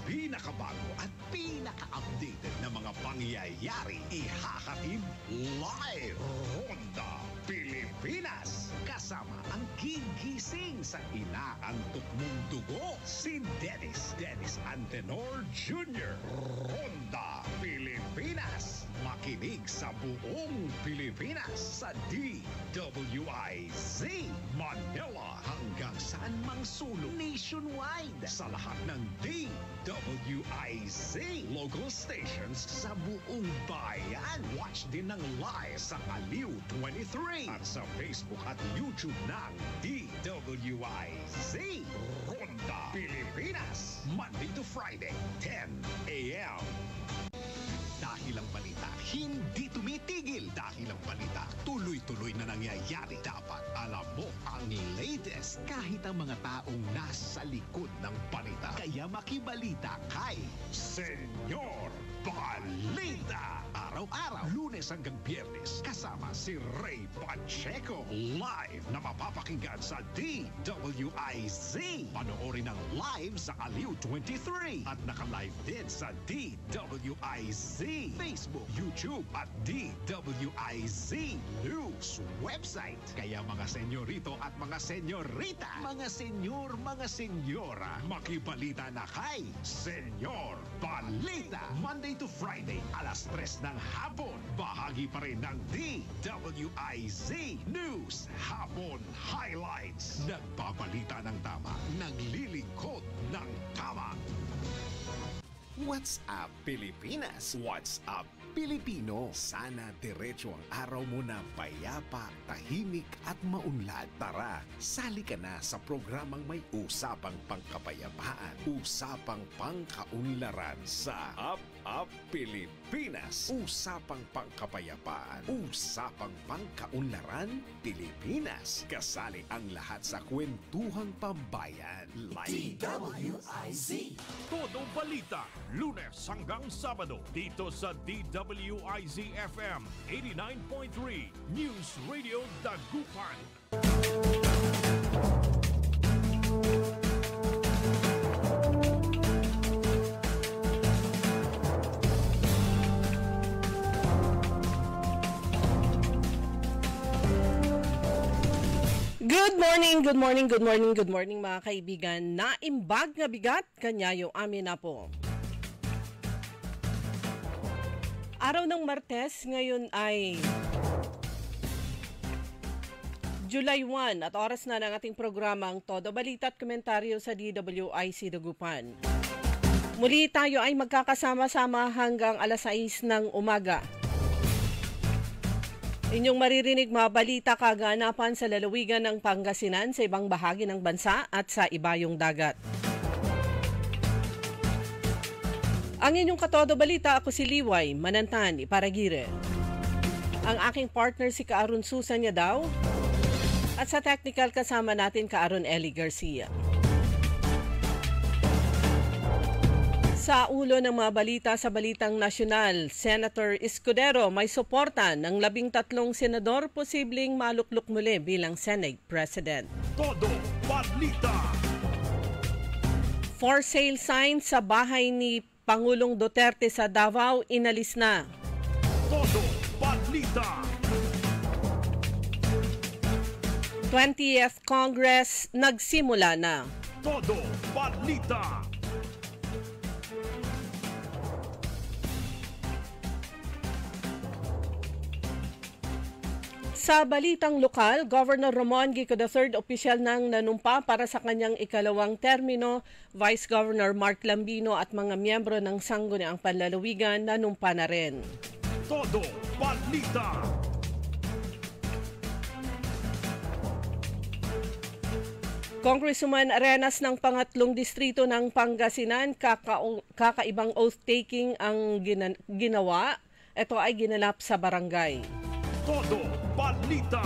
pinakabago at pinaka-updated na mga pangyayari ihahatid live. Ronda Pilipinas. Kasama ang gigising sa inaantok mong dugo, si Dennis Antenor Jr. Ronda Pilipinas. Makinig sa buong Pilipinas sa DWIZ Manila hanggang saan mang sulong nationwide sa lahat ng DWIZ local stations sa buong bayan. Watch din ng live sa Aliw 23 at sa Facebook at YouTube ng DWIZ Ronda Pilipinas, Monday to Friday, 10 a.m. Dahil ang balita hindi tumitigil, dahil ang balita tuloy-tuloy na nangyayari, dapat alam mo ang latest kahit ang mga taong nasa likod ng balita. Kaya makibalita kay Senyor Balita. Araw-araw, Lunes hanggang Biyernes, kasama si Ray Pacheco. Live na mapapakinggan sa DWIZ. Panoorin ang live sa Aliw 23 at naka-live din sa DWIZ Facebook, YouTube at DWIZ News website. Kaya mga senyorito at mga senyorita, mga senyor, mga senyora, makibalita na kay Senyor Balita. Monday to Friday, alas 3 ng hapon. Bahagi pa rin ng DWIZ News Hapon Highlights. Nagbabalita ng tama, naglilingkod ng tama. What's up, Pilipinas? What's up, Pilipino? Sana diretso ang araw mo na payapa, tahimik at maunlad. Tara, sali ka na sa programang may usapang pangkapayapaan, usapang pangkaunlaran sa Up Pilipinas. Usapang pangkapayapaan, usapang pangkaunlaran, Pilipinas. Kasali ang lahat sa kwentuhang pambayan. Like DWIZ. Todo balita, Lunes hanggang Sabado dito sa DWIZ FM 89.3 News Radio Dagupan. Good morning mga kaibigan. Naimbag nga bigat kanyayo amin na po. Araw ng Martes, ngayon ay July 1 at oras na ng ating programang Todo Balita at Komentaryo sa DWIZ Dagupan. Muli tayo ay magkakasama-sama hanggang alas 6 ng umaga. Inyong maririnig mga balita kaganapan sa lalawigan ng Pangasinan, sa ibang bahagi ng bansa at sa ibayong dagat. Ang inyong katodo balita, ako si Liway Manantan Iparagire. Ang aking partner si Kaaron Susan niya daw. At sa technical kasama natin Kaaron Eli Garcia. Sa ulo ng mga balita sa Balitang Nasyonal, Senator Escudero may suporta ng 13 senador posibleng maluklok muli bilang Senate President. Todo balita. For sale sign sa bahay ni Pangulong Duterte sa Davao inalis na. Todo balita. 20th Congress nagsimula na. Todo balita. Sa balitang lokal, Governor Ramon Gico III opisyal nang nanumpa para sa kanyang ikalawang termino. Vice Governor Mark Lambino at mga miyembro ng Sangguniang Panlalawigan nanumpa na rin. Todo balita. Congresswoman Arenas ng pangatlong distrito ng Pangasinan, kakaibang oath-taking ang ginawa. Ito ay ginanap sa barangay. Todo balita.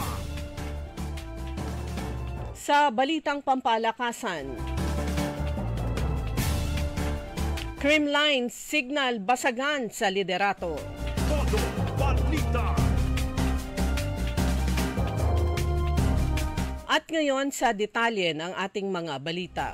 Sa balitang pampalakasan, Creamline signal basagan sa liderato. Todo balita. At ngayon sa detalye ng ating mga balita.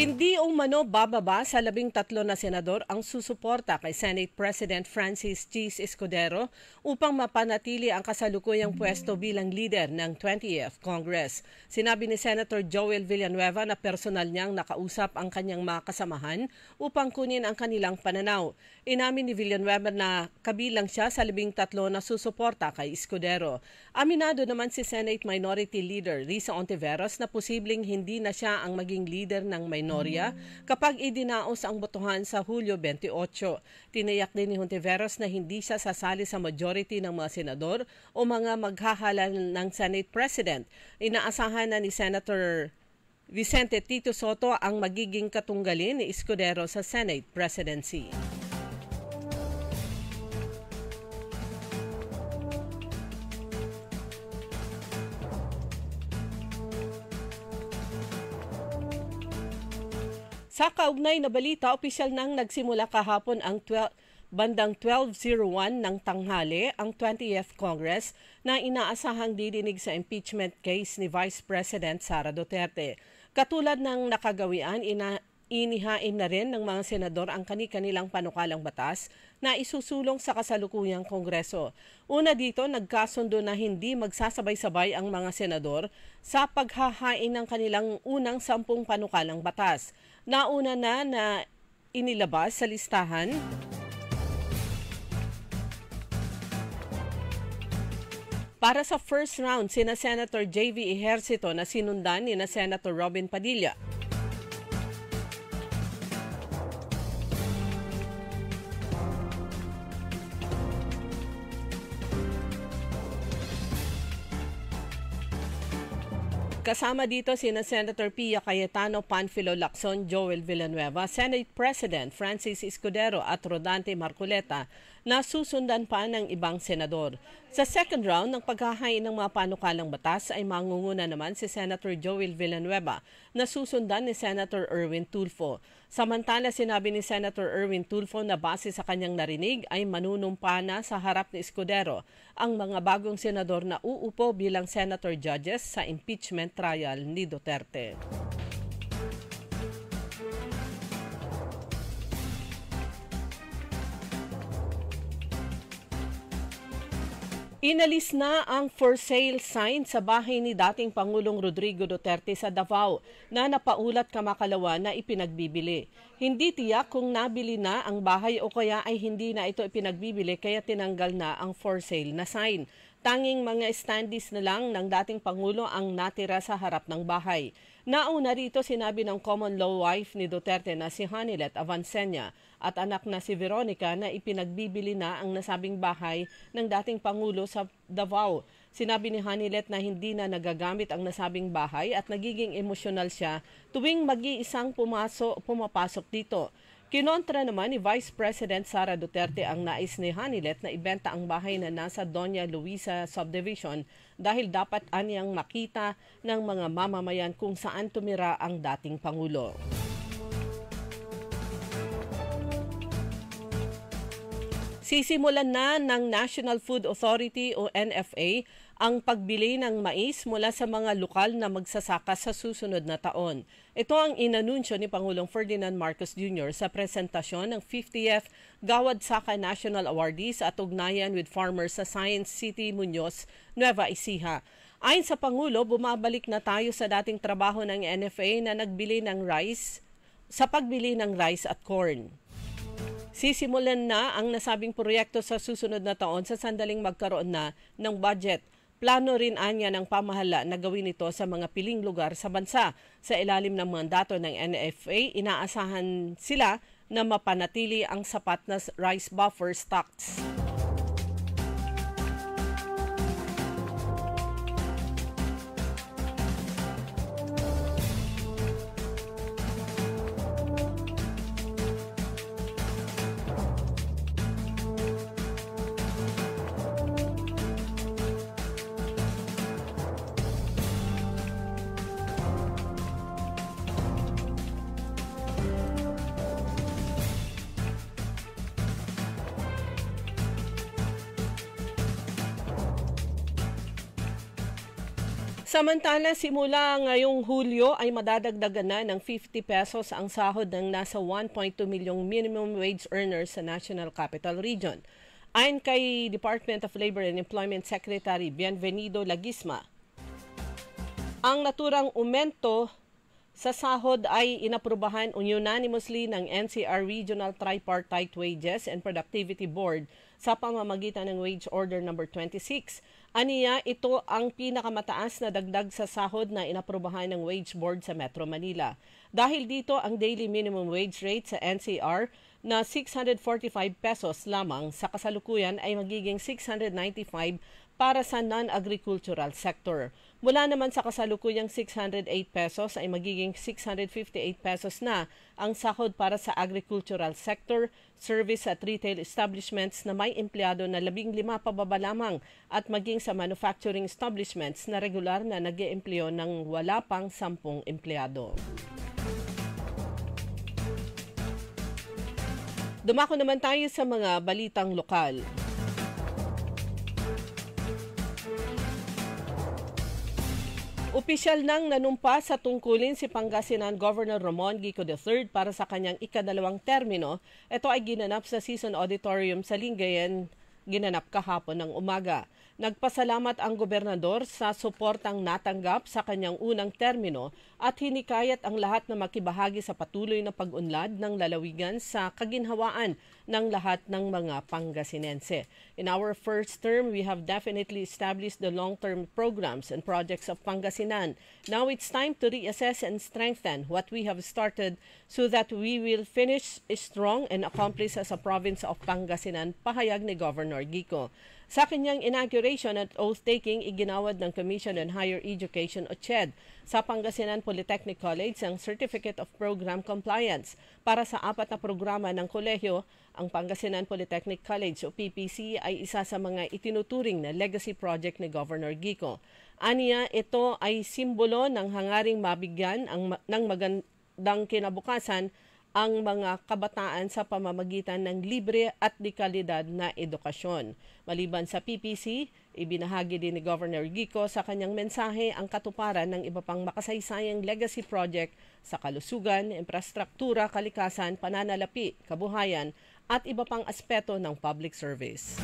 Hindi umano bababa sa 13 na senador ang susuporta kay Senate President Francis G. Escudero upang mapanatili ang kasalukuyang pwesto bilang leader ng 20th Congress. Sinabi ni Senator Joel Villanueva na personal niyang nakausap ang kanyang mga kasamahan upang kunin ang kanilang pananaw. Inamin ni Villanueva na kabilang siya sa 13 na susuporta kay Escudero. Aminado naman si Senate Minority Leader Risa Ontiveros na posibleng hindi na siya ang maging leader ng minorya kapag idinaos ang botohan sa Hulyo 28. Tinayak din ni Ontiveros na hindi siya sasali sa majority ng mga senador o mga maghahalal ng Senate President. Inaasahan na ni Senator Vicente Tito Soto ang magiging katunggalin ni Escudero sa Senate presidency. Sa kaugnay na balita, opisyal nang nagsimula kahapon ang bandang 12:01 ng tanghali ang 20th Congress na inaasahang didinig sa impeachment case ni Vice President Sara Duterte. Katulad ng nakagawian, inihain na rin ng mga senador ang kani-kanilang panukalang batas na isusulong sa kasalukuyang Kongreso. Una dito, nagkasundo na hindi magsasabay-sabay ang mga senador sa paghahain ng kanilang unang 10 panukalang batas. Nauna na inilabas sa listahan para sa first round sina Senator J.V. Ejercito na sinundan ni Senator Robin Padilla. Kasama dito sina Senator Pia Cayetano, Panfilo Lacson, Joel Villanueva, Senate President Francis Escudero at Rodante Marcoleta na susundan pa ng ibang senador. Sa second round ng paghahain ng mga panukalang batas ay mangunguna naman si Senator Joel Villanueva na susundan ni Senator Erwin Tulfo. Samantala, sinabi ni Senator Erwin Tulfo na base sa kanyang narinig ay manunumpa na sa harap ni Escudero ang mga bagong senador na uupo bilang senator judges sa impeachment trial ni Duterte. Inalis na ang for sale sign sa bahay ni dating Pangulong Rodrigo Duterte sa Davao na napaulat kamakalawa na ipinagbibili. Hindi tiyak kung nabili na ang bahay o kaya ay hindi na ito ipinagbibili kaya tinanggal na ang for sale na sign. Tanging mga standees na lang ng dating Pangulo ang natira sa harap ng bahay. Nauna rito sinabi ng common law wife ni Duterte na si Hanilet Avancenia at anak na si Veronica na ipinagbibili na ang nasabing bahay ng dating Pangulo sa Davao. Sinabi ni Hanilet na hindi na nagagamit ang nasabing bahay at nagiging emosyonal siya tuwing mag-iisang pumapasok dito. Kinontra naman ni Vice President Sara Duterte ang nais ni Hanilet na ibenta ang bahay na nasa Doña Luisa Subdivision dahil dapat anyang makita ng mga mamamayan kung saan tumira ang dating Pangulo. Sisimulan na ng National Food Authority o NFA ang pagbili ng mais mula sa mga lokal na magsasaka sa susunod na taon. Ito ang inanunsyo ni Pangulong Ferdinand Marcos Jr. sa presentasyon ng 50th Gawad Saka National Awardees at ugnayan with farmers sa Science City Muñoz, Nueva Ecija. Ayon sa Pangulo, bumabalik na tayo sa dating trabaho ng NFA na pagbili ng rice at corn. Sisimulan na ang nasabing proyekto sa susunod na taon sa sandaling magkaroon na ng budget. Plano rin anya ng pamahala na gawin ito sa mga piling lugar sa bansa. Sa ilalim ng mandato ng NFA, inaasahan sila na mapanatili ang sapat na rice buffer stocks. Samantala, simula ngayong Hulyo ay madadagdagan na ng 50 pesos ang sahod ng nasa 1.2 milyong minimum wage earners sa National Capital Region. Ayon kay Department of Labor and Employment Secretary Bienvenido Laguisma, ang naturang aumento sa sahod ay inaprubahan unanimously ng NCR Regional Tripartite Wages and Productivity Board sa pamamagitan ng Wage Order No. 26. Aniya, ito ang pinakamataas na dagdag sa sahod na inaprubahan ng Wage Board sa Metro Manila. Dahil dito, ang daily minimum wage rate sa NCR na 645 pesos lamang sa kasalukuyan ay magiging 695 para sa non-agricultural sector. Mula naman sa kasalukuyang 608 pesos ay magiging 658 pesos na ang sahod para sa agricultural sector, service at retail establishments na may empleyado na 15 pababa lamang at maging sa manufacturing establishments na regular na nag-eempleyo ng wala pang 10 empleyado. Dumako naman tayo sa mga balitang lokal. Opisyal nang nanumpa sa tungkulin si Pangasinan Governor Ramon Gico III para sa kanyang ikadalawang termino. Ito ay ginanap sa Season Auditorium sa Lingayen, ginanap kahapon ng umaga. Nagpasalamat ang gobernador sa suportang natanggap sa kanyang unang termino at hinikayat ang lahat na makibahagi sa patuloy na pag-unlad ng lalawigan sa kaginhawaan ng lahat ng mga Pangasinense. In our first term, we have definitely established the long-term programs and projects of Pangasinan. Now it's time to reassess and strengthen what we have started so that we will finish strong and accomplish as a province of Pangasinan, pahayag ni Governor Gico. Sa kanyang inauguration at oath-taking, iginawad ng Commission on Higher Education o CHED sa Pangasinan Polytechnic College ang Certificate of Program Compliance para sa 4 na programa ng kolehiyo. Ang Pangasinan Polytechnic College o PPC ay isa sa mga itinuturing na legacy project ni Governor Gico. Aniya, ito ay simbolo ng hangaring mabigyan ng magandang kinabukasan ang mga kabataan sa pamamagitan ng libre at de kalidad na edukasyon. Maliban sa PPC, ibinahagi din ni Governor Gico sa kanyang mensahe ang katuparan ng iba pang makasaysayang legacy project sa kalusugan, infrastruktura, kalikasan, pananalapi, kabuhayan at iba pang aspeto ng public service.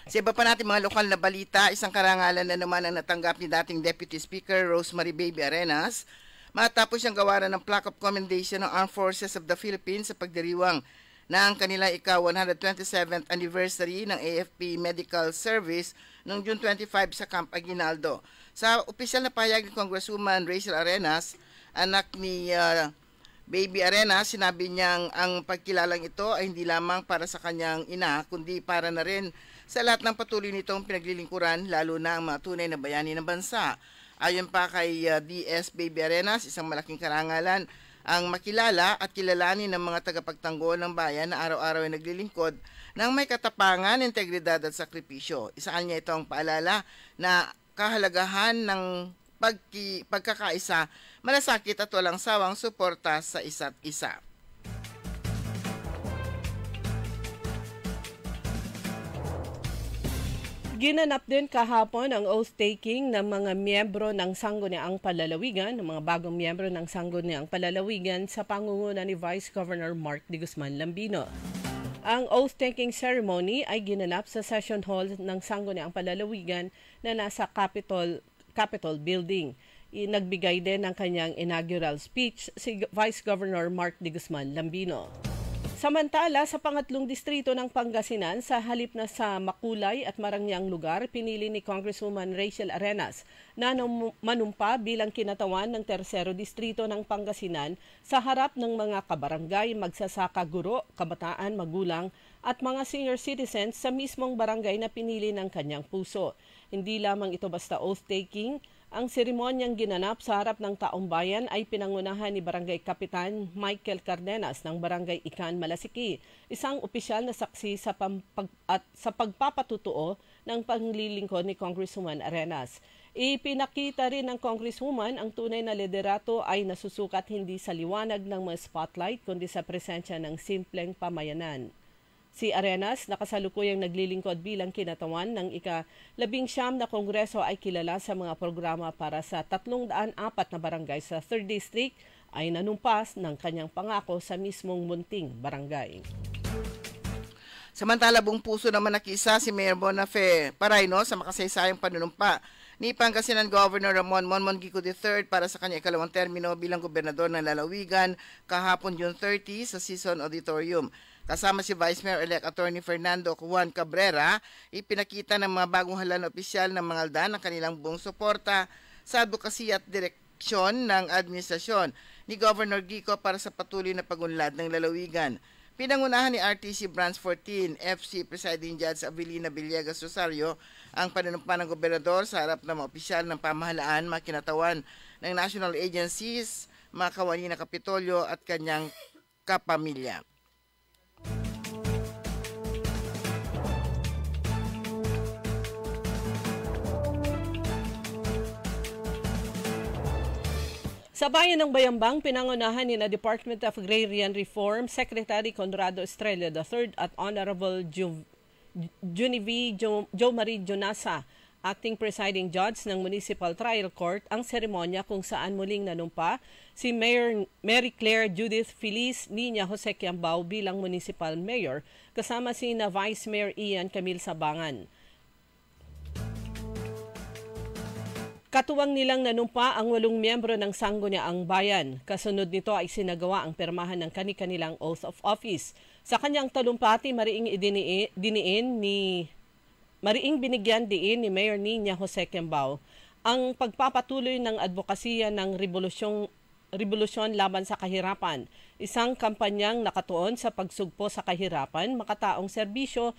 Sa iba pa natin mga lokal na balita, isang karangalan na naman ang natanggap ni dating Deputy Speaker Rosemary Baby Arenas matapos siyang gawaran ng plaque of commendation ng Armed Forces of the Philippines sa pagdiriwang ng kanilang ika-127th anniversary ng AFP Medical Service noong June 25 sa Camp Aguinaldo. Sa opisyal na pahayag ni Congresswoman Rachel Arenas, anak ni Baby Arenas, sinabi niyang ang pagkilalang ito ay hindi lamang para sa kanyang ina, kundi para na rin sa lahat ng patuloy nitong pinaglilingkuran, lalo na ang mga tunay na bayani ng bansa. Ayon pa kay DS Baby Arenas, isang malaking karangalan ang makilala at kilalanin ng mga tagapagtanggol ng bayan na araw-araw ay naglilingkod ng may katapangan, integridad at sakripisyo. Isaan niya itong paalala na kahalagahan ng pagkakaisa, malasakit at walang sawang suporta sa isa't isa. Ginanap din kahapon ang oath-taking ng mga miyembro ng Sangguniang Palalawigan, ng mga bagong miyembro ng Sangguniang Palalawigan sa pangunguna ni Vice Governor Mark D. Guzman Lambino. Ang oath-taking ceremony ay ginanap sa Session Hall ng Sangguniang Palalawigan na nasa Capitol Building. Nagbigay din ng kanyang inaugural speech si Vice Governor Mark D. Guzman Lambino. Samantala, sa pangatlong distrito ng Pangasinan, sa halip na sa makulay at marangyang lugar, pinili ni Congresswoman Rachel Arenas na manumpa bilang kinatawan ng tersero distrito ng Pangasinan sa harap ng mga kabarangay, magsasaka, guro, kabataan, magulang at mga senior citizens sa mismong barangay na pinili ng kanyang puso. Hindi lamang ito basta oath-taking. Ang seremonyang ginanap sa harap ng taong bayan ay pinangunahan ni Barangay Kapitan Michael Cardenas ng Barangay Ikan, Malasiki, isang opisyal na saksi sa pagpapatutuo ng panglilingkod ni Congresswoman Arenas. Ipinakita rin ng Congresswoman ang tunay na liderato ay nasusukat hindi sa liwanag ng mga spotlight kundi sa presensya ng simpleng pamayanan. Si Arenas, nakasalukuyang naglilingkod bilang kinatawan ng ika-19 na kongreso, ay kilala sa mga programa para sa 304 na barangay sa 3rd District, ay nanumpas ng kanyang pangako sa mismong munting barangay. Samantala, buong puso naman nakisa si Mayor Bonafe Parayno sa makasaysayang panunumpa ni Pangasinan Governor Ramon Mongico III para sa kanya ikalawang termino bilang gobernador ng Lalawigan kahapon June 30 sa Season Auditorium. Kasama si Vice Mayor-elect Attorney Fernando Juan Cabrera, ipinakita ng mga bagong halan opisyal ng mga aldan ang kanilang buong suporta sa advocacy at direksyon ng administrasyon ni Governor Gico para sa patuloy na pagunlad ng lalawigan. Pinangunahan ni RTC Branch 14 FC Presiding Judge Avelina Villegas Rosario ang panunumpa ng gobernador sa harap ng mga opisyal ng pamahalaan, mga kinatawan ng national agencies, mga kawani ng Kapitolyo at kanyang kapamilya. Sa bayan ng Bayambang, pinangunahan ni na Department of Agrarian Reform Secretary Conrado Estrella III at Honorable Junivi Jo Marie Jonasa, acting presiding judge ng Municipal Trial Court, ang seremonya kung saan muling nanumpa si Mayor Mary Claire Judith Feliz Nina Jose Quiambao bilang Municipal Mayor, kasama si na Vice Mayor Ian Camille Sabangan. Katuwang nilang nanumpa ang 8 miyembro ng Sangguniang Bayan. Kasunod nito ay sinagawa ang permahan ng kani-kanilang oath of office. Sa kanyang talumpati, mariing binigyan diin ni Mayor Nina Jose Quiambao ang pagpapatuloy ng advokasya ng revolusyon laban sa kahirapan, isang kampanyang nakatuon sa pagsugpo sa kahirapan, makataong serbisyo,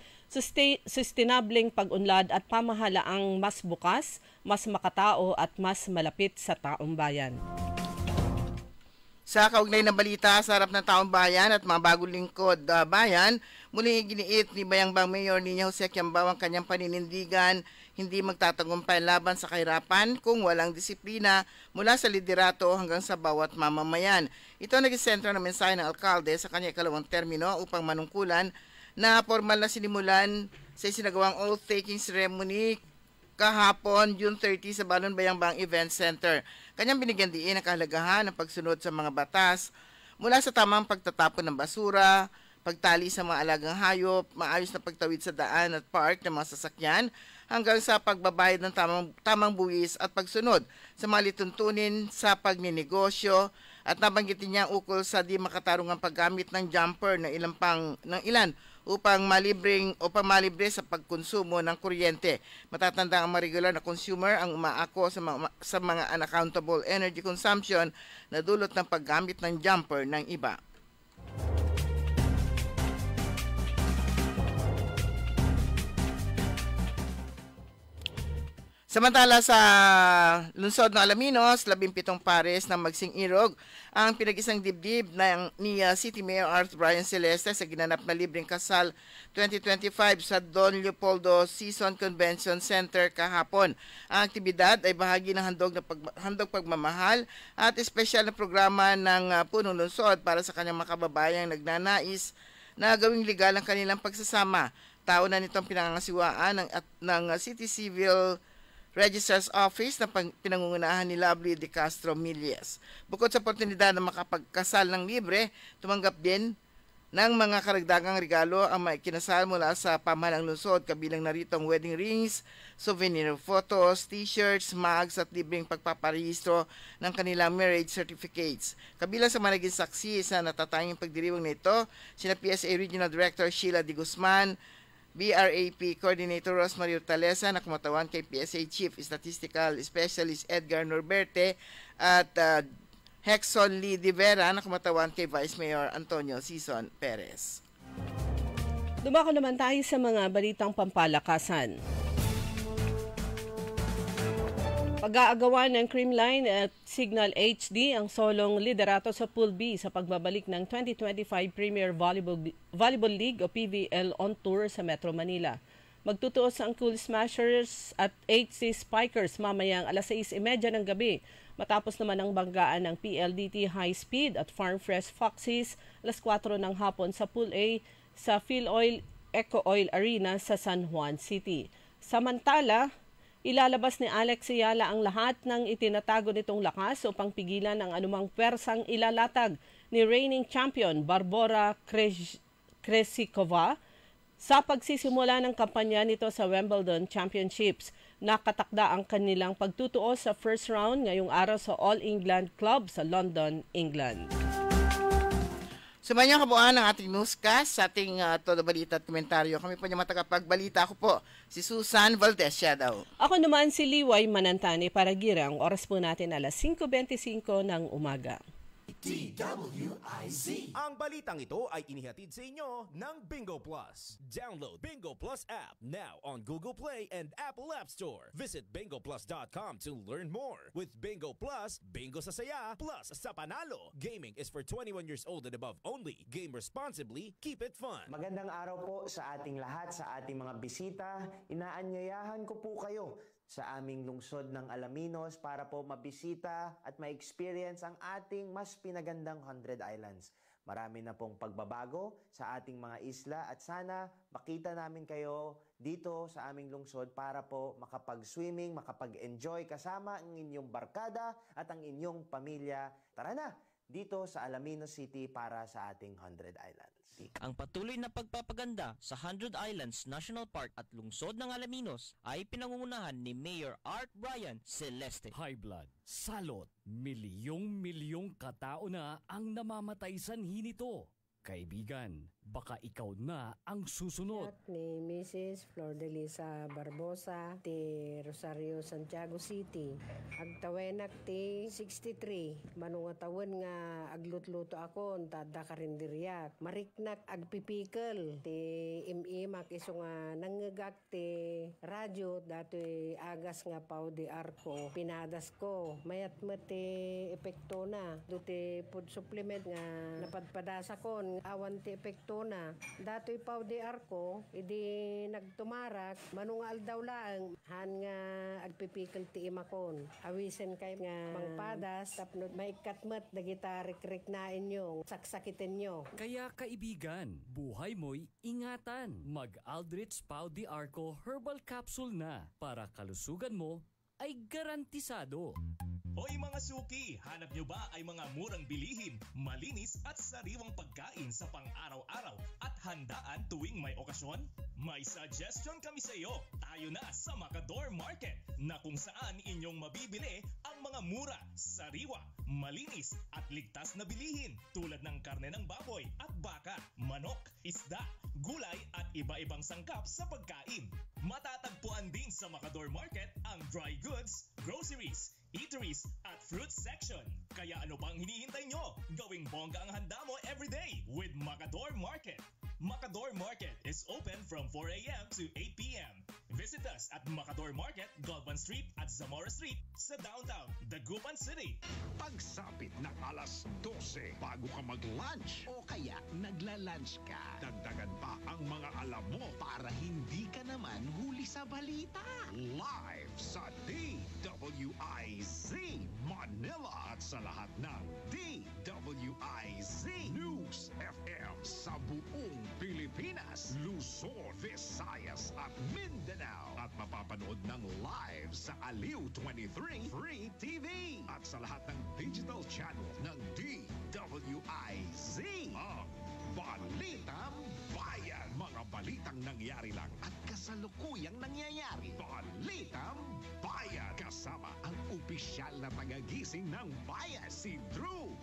sustainableng pag-unlad at pamahalaang mas bukas, mas makatao at mas malapit sa taong bayan. Sa kaugnay na balita sa harap ng taong bayan at mga bagong lingkod bayan, muling giniit ni Bayambang Mayor Nina Jose Quiambao ang kanyang paninindigan, hindi magtatagumpay laban sa kahirapan kung walang disiplina mula sa liderato hanggang sa bawat mamamayan. Ito ang naging sentro ng mensahe ng alkalde sa kanyang ikalawang termino upang manungkulan na formal na sinimulan sa isinagawang oath-taking ceremony kahapon June 30 sa Balon Bayambang Event Center. Kanyang binigyan diin ang kahalagahan ng pagsunod sa mga batas mula sa tamang pagtatapon ng basura, pagtali sa mga alagang hayop, maayos na pagtawid sa daan at park ng mga sasakyan, hanggang sa pagbabayad ng tamang buwis at pagsunod sa mga lituntunin sa pagninegosyo, at nabanggitin niya ukol sa di makatarungang paggamit ng jumper ng ilan upang malibre sa pagkonsumo ng kuryente. Matatanda ang mga regular na consumer ang umaako sa mga unaccountable energy consumption na dulot ng paggamit ng jumper ng iba. Samantala sa lungsod ng Alaminos, 17 pares ng Magsing Irog ang pinag-isang dibdib ni City Mayor Arthur Brian Celeste sa ginanap na libreng kasal 2025 sa Don Leopoldo Season Convention Center kahapon. Ang aktibidad ay bahagi ng handog pagmamahal at espesyal na programa ng punong lungsod para sa kanyang mga kababayang nagnanais na gawing legal ang kanilang pagsasama. Taon na nitong pinangangasiwaan ng City Civil Registrar's Office na pinangungunahan ni Lovely De Castro Milles. Bukod sa oportunidad na makapagkasal ng libre, tumanggap din ng mga karagdagang regalo ang maikinasal mula sa pamahalang lungsod, kabilang narito ang wedding rings, souvenir photos, t-shirts, mugs at libreng pagpaparehistro ng kanilang marriage certificates. Kabilang sa mga naging saksi sa natatanging pagdiriwang nito, sina PSA Regional Director Sheila De Guzman, BRAP Coordinator Rosemary Hortaleza na kumatawan kay PSA Chief Statistical Specialist Edgar Norberte at Hexon Lee De Vera na kumatawan kay Vice Mayor Antonio Sison Perez. Dumako naman tayo sa mga balitang pampalakasan. Pag-aagawan ng Creamline at Signal HD ang solong liderato sa Pool B sa pagbabalik ng 2025 Premier Volleyball League o PVL on tour sa Metro Manila. Magtutuos ang Cool Smashers at HC Spikers mamayang alas 6:30 ng gabi, matapos naman ang banggaan ng PLDT High Speed at Farm Fresh Foxes alas 4 ng hapon sa Pool A sa PhilOil Eco Oil Arena sa San Juan City. Samantala, ilalabas ni Alex Ayala ang lahat ng itinatago nitong lakas upang pigilan ang anumang pwersang ilalatag ni reigning champion Barbora Krejcikova sa pagsisimula ng kampanya nito sa Wimbledon Championships. Nakatakda ang kanilang pagtutuo sa first round ngayong araw sa All England Club sa London, England. Sumanya kabuuan ng ating newscast sa ating Todo Balita at Komentaryo. Kami po niya matagapagbalita. Ako po, si Susan Valdez Shadow. Ako naman si Liway Manantani para girang. Oras po natin alas 5:25 ng umaga. DWIZ. Ang balitang ito ay inihatid sa inyo ng Bingo Plus. Download Bingo Plus app now on Google Play and Apple App Store. Visit bingoplus.com to learn more. With Bingo Plus, bingo sa saya, plus sa panalo. Gaming is for 21 years old and above only. Game responsibly, keep it fun. Magandang araw po sa ating lahat, sa ating mga bisita. Inaanyayahan ko po kayo sa aming lungsod ng Alaminos para po mabisita at ma-experience ang ating mas pinagandang 100 Islands. Marami na pong pagbabago sa ating mga isla at sana makita namin kayo dito sa aming lungsod para po makapag-swimming, makapag-enjoy kasama ang inyong barkada at ang inyong pamilya. Tara na! Dito sa Alaminos City para sa ating 100 Islands. Ang patuloy na pagpapaganda sa 100 Islands National Park at lungsod ng Alaminos ay pinangungunahan ni Mayor Art Brian Celeste. High blood, salot, milyong-milyong katao na ang namamatay sanhi nito. Kaibigan, baka ikaw na ang susunod. At ni Mrs. Flor de Lisa Barbosa ti Rosario, Santiago City. Agtawenak ti 63. Manungatawon nga aglutluto akon tada karindiriyak. Mariknak agpipikal ti imimak iso nga nangagak ti radyo datoy agas nga pao di arko. Pinadas ko. Mayat mo ti epekto na. Do ti food supplement nga napadpadasa kon awan ti epekto na. Dato'y pao di arko, idi nagtumarak, manungal daw lang, han nga agpipikil ti imakon. Awisen kay nga mangpadas, tapno maikatmat na gitarik-rik na inyong, saksakitin nyo. Kaya kaibigan, buhay mo'y ingatan. Mag-Aldrich Pau de Arco Herbal Capsule na para kalusugan mo ay garantisado. Hoy mga suki, hanap nyo ba ay mga murang bilihin, malinis at sariwang pagkain sa pang-araw-araw at handaan tuwing may okasyon? May suggestion kami sa iyo. Tayo na sa Macador Market na kung saan inyong mabibili ang mga mura, sariwa, malinis at ligtas na bilihin tulad ng karne ng baboy at baka, manok, isda, gulay at iba-ibang sangkap sa pagkain. Matatagpuan din sa Macador Market ang dry goods, groceries, eateries at fruit section. Kaya ano pang hinihintay nyo? Gawing bongga ang handa mo everyday with Macador Market. Macador Market is open from 4 a.m. to 8 p.m. Visit us at Macador Market, Galvan Street at Zamora Street sa downtown, Dagupan City. Pagsapit ng alas 12 bago ka mag-lunch o kaya nagla-lunch ka, dagdagan pa ang mga alam mo para hindi ka naman huli sa balita. Live sa DWIZ Manila at sa lahat ng DWIZ News FM sa buong Pilipinas, Luzon, Visayas at Mindanao. At mapapanood ng live sa Aliw 23 Free TV at sa lahat ng digital channel ng DWIZ. Ang Balitang Bayan. Mga balitang nangyari lang at kasalukuyang nangyayari. Balitang Bayan. Kasama ang opisyal na tagagising ng bayan, si Drew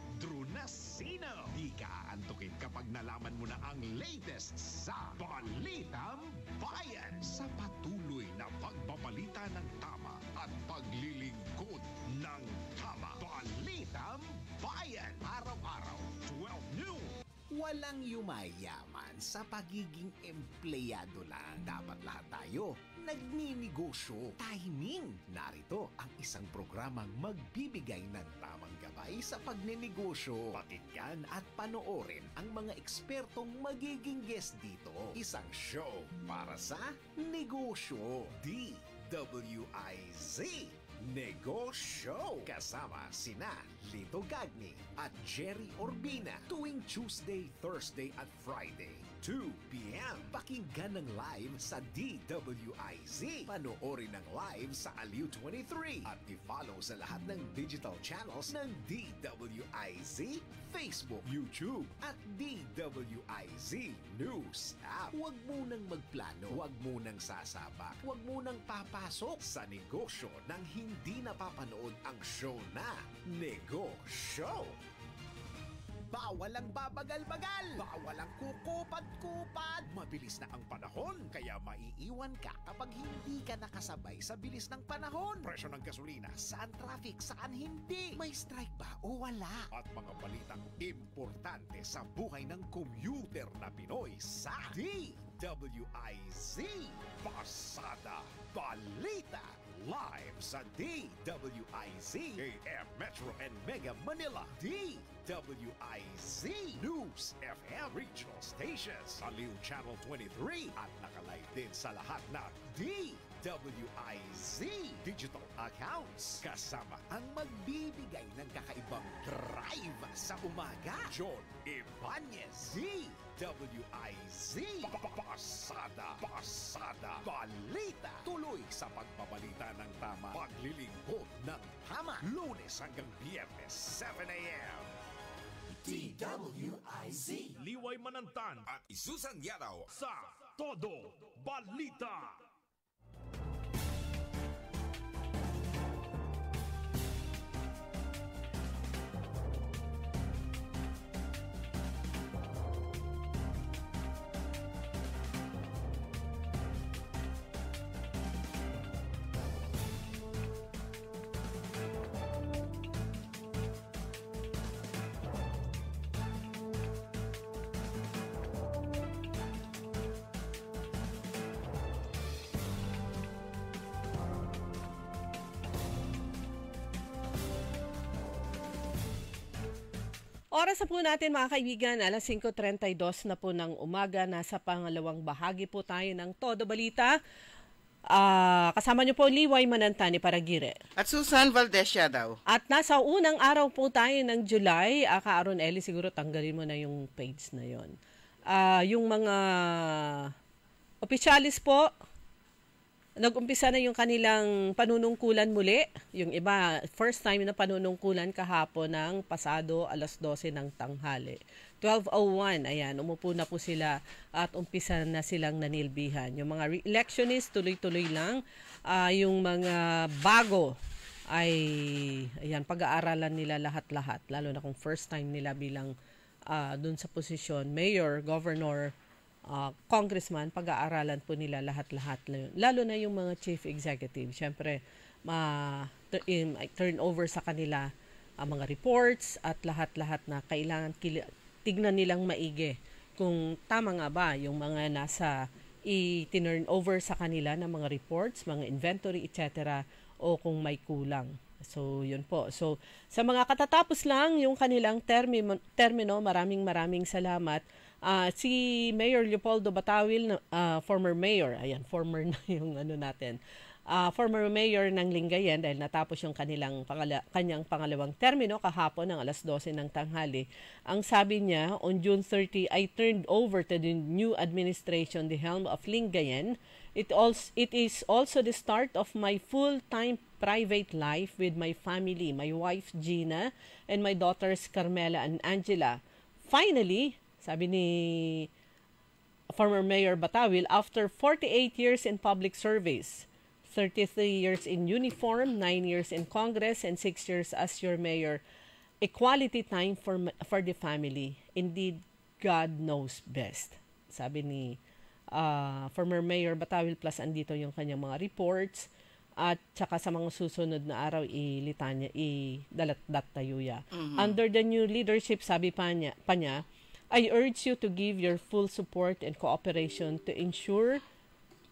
Nasino. Di ka aantukin kapag nalaman mo na ang latest sa Balitang Bayan. Sa patuloy na pagbabalita ng tama at paglilingkod ng tama. Balitang Bayan. Araw-araw, 12 noon. Walang yumayaman sa pagiging empleyado lang. Dapat lahat tayo nagninegosyo. Timing! Narito ang isang programang magbibigay ng tamang gabay sa pagnenegosyo. Pakinggan at panoorin ang mga ekspertong magiging guest dito. Isang show para sa negosyo. DWIZ Negosyo. Kasama sina Lito Gagni at Jerry Orbina tuwing Tuesday, Thursday at Friday 2 p.m. Pakinggan ng live sa DWIZ. Panoorin ng live sa Aliw 23 at i-follow sa lahat ng digital channels ng DWIZ, Facebook, YouTube at DWIZ News App. Huwag munang magplano, huwag munang sasabak, huwag munang papasok sa negosyo nang hindi napapanood ang show na Negosyo. Bawal ang babagal-bagal, bawal ang kukupad-kupad. Mabilis na ang panahon, kaya maiiwan ka kapag hindi ka nakasabay sa bilis ng panahon. Presyo ng gasolina, saan traffic, saan hindi? May strike ba o wala? At mga balitang importante sa buhay ng commuter na Pinoy sa DWIZ Pasada Balita. Live sa DWIZ AM Metro and Mega Manila. DWIZ News FM Regional Stations. Aliw Channel 23 at nakalive din sa lahat na DWIZ Digital Accounts. Kasama ang magbibigay ng kakaibang drive sa umaga. John Ibanez. DWIZ Pasada Balita. Tuloy sa pagbabalita ng tama. Paglilingkod ng tama. Lunes hanggang Biyernes, 7 a.m. DWIZ. Liway Manantan At Susan Yadaw sa Todo Balita. Oras na po natin mga kaibigan, alas 5:32 na po ng umaga. Nasa pangalawang bahagi po tayo ng Todo Balita. Kasama niyo po Liway Manantani Paragire. At Susan Valdez daw. At nasa unang araw po tayo ng July. Ka-Aaron Eli, siguro tanggalin mo na yung page na yon. Yung mga opisyalis po, nag-umpisa na yung kanilang panunungkulan muli. Yung iba, first time na panunungkulan kahapon ng pasado alas 12 ng tanghali. 12:01, ayan, umupo na po sila at umpisa na silang nanilbihan. Yung mga electionist, tuloy-tuloy lang. Yung mga bago ay, ayan, pag-aaralan nila lahat-lahat. Lalo na kung first time nila bilang dun sa posisyon, mayor, governor, congressman, pag-aaralan po nila lahat-lahat. Lalo na yung mga chief executive. Siyempre, turn over sa kanila ang mga reports at lahat-lahat na kailangan tignan nilang maigi kung tama nga ba yung mga nasa i-turn over sa kanila ng mga reports, mga inventory, etc. o kung may kulang. So, yun po. So, sa mga katatapos lang yung kanilang termino, maraming salamat. Si Mayor Leopoldo Batawil, former mayor, ayan, former na yung ano natin, former mayor ng Lingayen dahil natapos yung kanyang pangalawang termino kahapon ng alas 12 ng tanghali. Ang sabi niya, on June 30, I turned over to the new administration the helm of Lingayen. It is also the start of my full-time private life with my family, my wife Gina, and my daughters Carmela and Angela. Finally, sabi ni former Mayor Batawil, after 48 years in public service, 33 years in uniform, 9 years in Congress, and 6 years as your mayor, equality time for the family. Indeed, God knows best. Sabi ni former Mayor Batawil, plus andito yung kanyang mga reports at saka sa mga susunod na araw idalat-datayuya. Under the new leadership, sabi pa niya, I urge you to give your full support and cooperation to ensure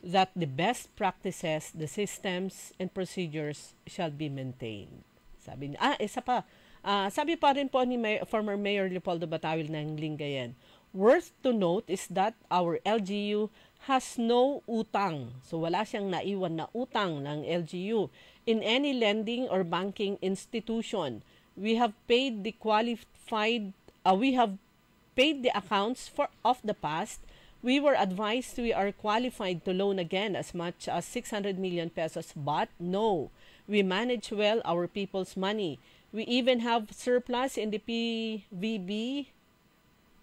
that the best practices, the systems, and procedures shall be maintained. Sabi niya. Isa pa. Sabi pa rin po ni former Mayor Leopoldo Batawil ng Lingayen, worth to note is that our LGU has no utang. So wala siyang naiwan na utang ng LGU in any lending or banking institution. We have paid the accounts of the past We were advised we are qualified to loan again as much as 600 million pesos, but no, we manage well our people's money. We even have surplus in the PVB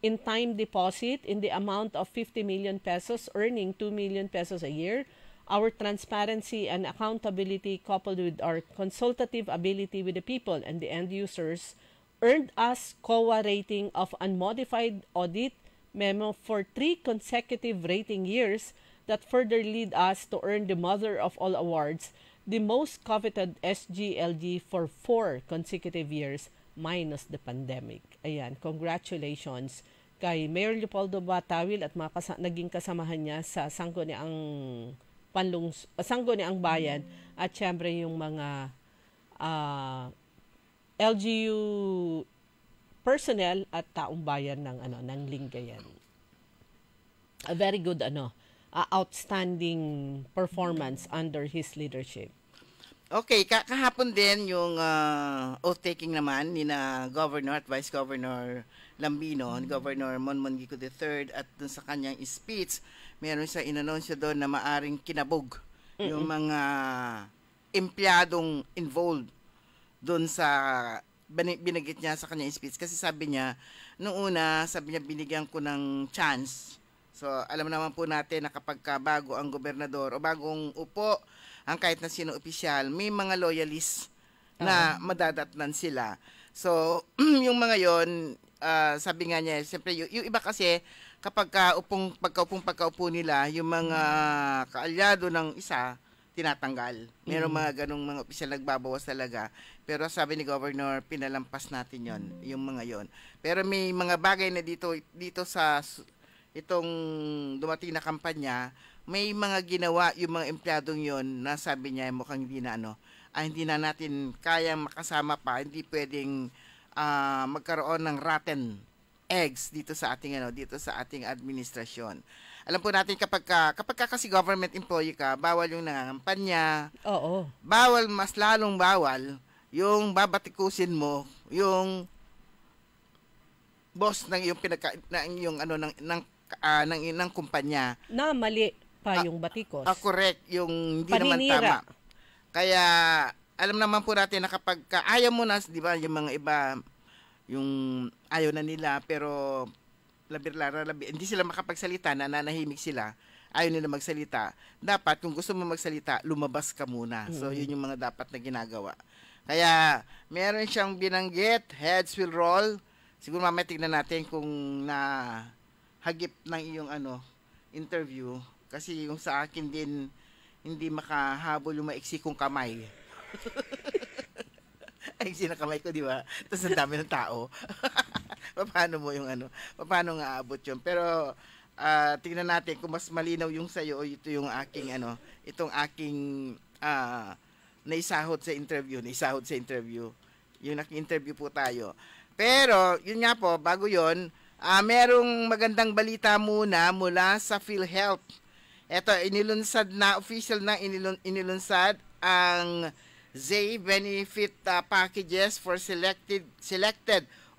in time deposit in the amount of 50 million pesos, earning 2 million pesos a year. Our transparency and accountability, coupled with our consultative ability with the people and the end users, earned us COA rating of unmodified audit memo for 3 consecutive rating years that further lead us to earn the mother of all awards, the most coveted SGLG for 4 consecutive years minus the pandemic. Ayan, congratulations kay Mayor Leopoldo Batawil at mga naging kasamahan niya sa Sangguniang Sangguniang Bayan at syempre yung mga LGU personnel at taong bayan ng Lingayen. A very good outstanding performance under his leadership. Okay, kahapon din yung oath-taking naman ni na Governor at Vice Governor Lambino, Governor Monmon Gico III, at dun sa kanyang speech, meron siya inanonsyo doon na maaring kinabog yung mga empleyadong involved doon sa binanggit niya sa kanyang speech. Kasi sabi niya, noong una, sabi niya binigyan ko ng chance. So, alam naman po natin na kapag bago ang gobernador o bagong upo, ang kahit na sino opisyal, may mga loyalists na madadatnan sila. So, yung mga yon, sabi nga niya, siyempre, yung iba kasi, kapag pagkaupo nila, yung mga kaalyado ng isa, tinatanggal. Meron mga ganong mga opisyal nagbabawas talaga. Pero sabi ni Governor, pinalampas natin yon, yung mga yon. Pero may mga bagay na dito sa itong dumating na kampanya, may mga ginawa yung mga empleyadong yon na sabi niya mukhang hindi na natin kaya makasama pa, hindi pwedeng magkaroon ng rotten eggs dito sa ating administrasyon. Alam po natin kapag kasi government employee ka, bawal yung nangangampanya. Oo. Bawal, mas lalong bawal yung babatikusin mo yung boss ng ng kumpanya. Na mali pa yung batikos. Correct, yung hindi paninira. naman tama. Kaya alam naman po natin na kapag ayaw mo na, di ba, yung mga iba yung ayaw na nila pero hindi sila makapagsalita, nananahimik sila, ayaw nila magsalita. Dapat kung gusto mo magsalita, lumabas ka muna. So yun yung mga dapat na ginagawa. Kaya meron siyang binanggit, heads will roll. Siguro mamaya tignan natin kung hagip ng iyong interview. Kasi yung sa akin din, hindi makahabol yung maiksi kong kamay. Ay, sinakamay ko, di ba? Tapos ang dami ng tao. Paano mo yung paano nga aabot yun? Pero, tingnan natin kung mas malinaw yung sa'yo o ito yung aking, itong aking naisahod sa interview. Yung naki-interview po tayo. Pero, yun nga po, bago yun, merong magandang balita muna mula sa PhilHealth. Ito, official na inilunsad ang ZAY benefit packages for selected